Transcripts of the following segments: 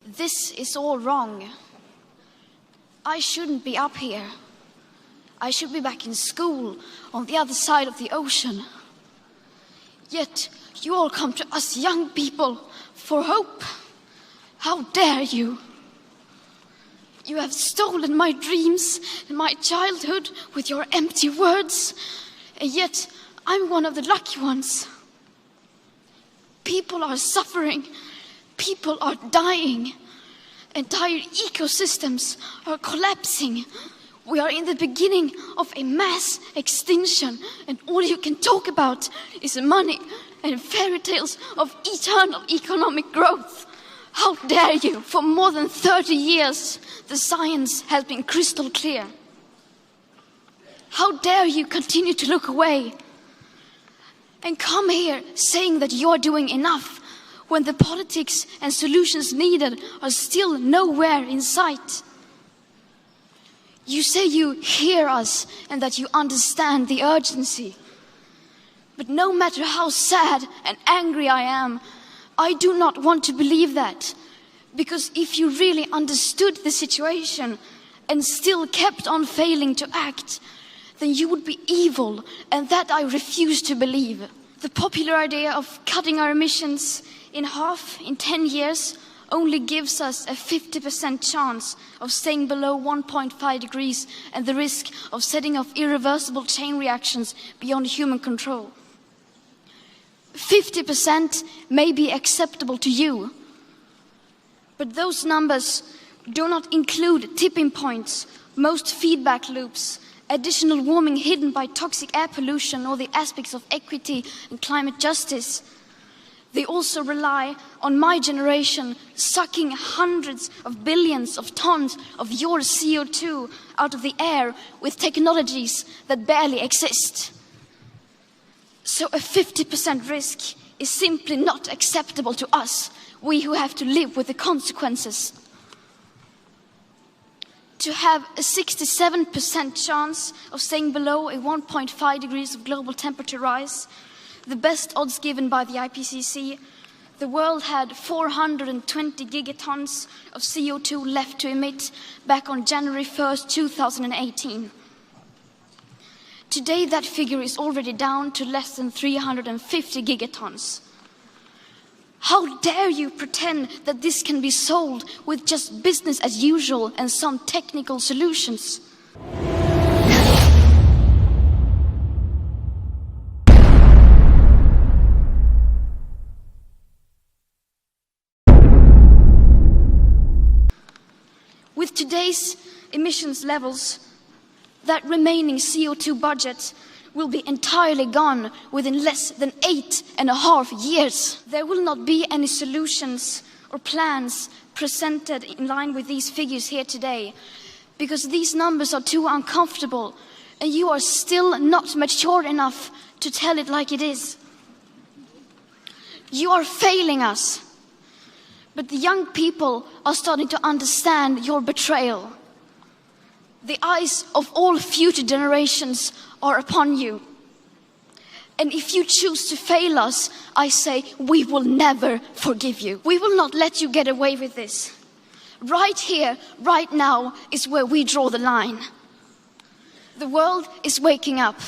This is all wrong. I shouldn't be up here. I should be back in school on the other side of the ocean. Yet you all come to us young people for hope. How dare you? You have stolen my dreams and my childhood with your empty words, and yet I'm one of the lucky ones. People are suffering, people are dying, entire ecosystems are collapsing. We are in the beginning of a mass extinction, and all you can talk about is money and fairy tales of eternal economic growth. How dare you? For more than 30 years, the science has been crystal clear. How dare you continue to look away and come here saying that you're doing enough when the politics and solutions needed are still nowhere in sight? You say you hear us and that you understand the urgency. But no matter how sad and angry I am, I do not want to believe that. Because if you really understood the situation and still kept on failing to act, then you would be evil, and that I refuse to believe. The popular idea of cutting our emissions in half in 10 years only gives us a 50% chance of staying below 1.5 degrees and the risk of setting off irreversible chain reactions beyond human control. 50% may be acceptable to you, but those numbers do not include tipping points, most feedback loops, additional warming hidden by toxic air pollution, or the aspects of equity and climate justice. They also rely on my generation sucking hundreds of billions of tons of your CO2 out of the air with technologies that barely exist. So a 50% risk is simply not acceptable to us, we who have to live with the consequences. To have a 67% chance of staying below a 1.5 degrees of global temperature rise, the best odds given by the IPCC, the world had 420 gigatons of CO2 left to emit back on January 1st, 2018. Today, that figure is already down to less than 350 gigatons. How dare you pretend that this can be solved with just business as usual and some technical solutions? With today's emissions levels, that remaining CO2 budget will be entirely gone within less than 8.5 years. There will not be any solutions or plans presented in line with these figures here today, because these numbers are too uncomfortable and you are still not mature enough to tell it like it is. You are failing us, but the young people are starting to understand your betrayal. The eyes of all future generations are upon you. And if you choose to fail us, I say, we will never forgive you. We will not let you get away with this. Right here, right now, is where we draw the line. The world is waking up,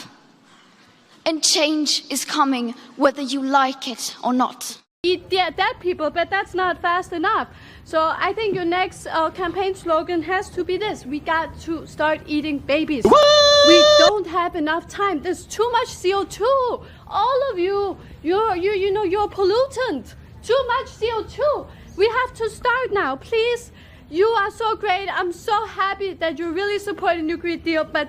and change is coming whether you like it or not. Eat dead people, but that's not fast enough. So I think your next campaign slogan has to be this: we got to start eating babies. What? We don't have enough time. There's too much CO2. All of you, you're a pollutant. Too much CO2. We have to start now, please. You are so great. I'm so happy that you really support a nuclear deal, but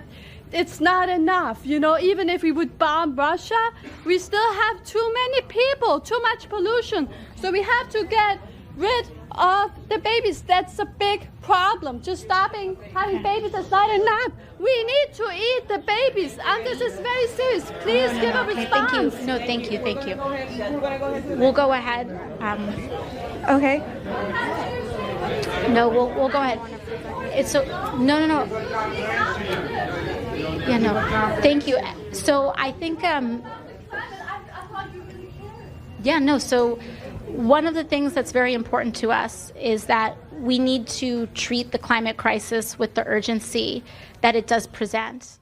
it's not enough. Even if we would bomb Russia, we still have too many people, too much pollution. So we have to get rid of the babies. That's a big problem. Just stopping having babies is not enough. We need to eat the babies, and this is very serious. Please give a response. Thank you. No, thank you. We'll go ahead. Okay. No, we'll go ahead. It's so no. Yeah, no. Thank you. So I think yeah, no. So one of the things that's very important to us is that we need to treat the climate crisis with the urgency that it does present.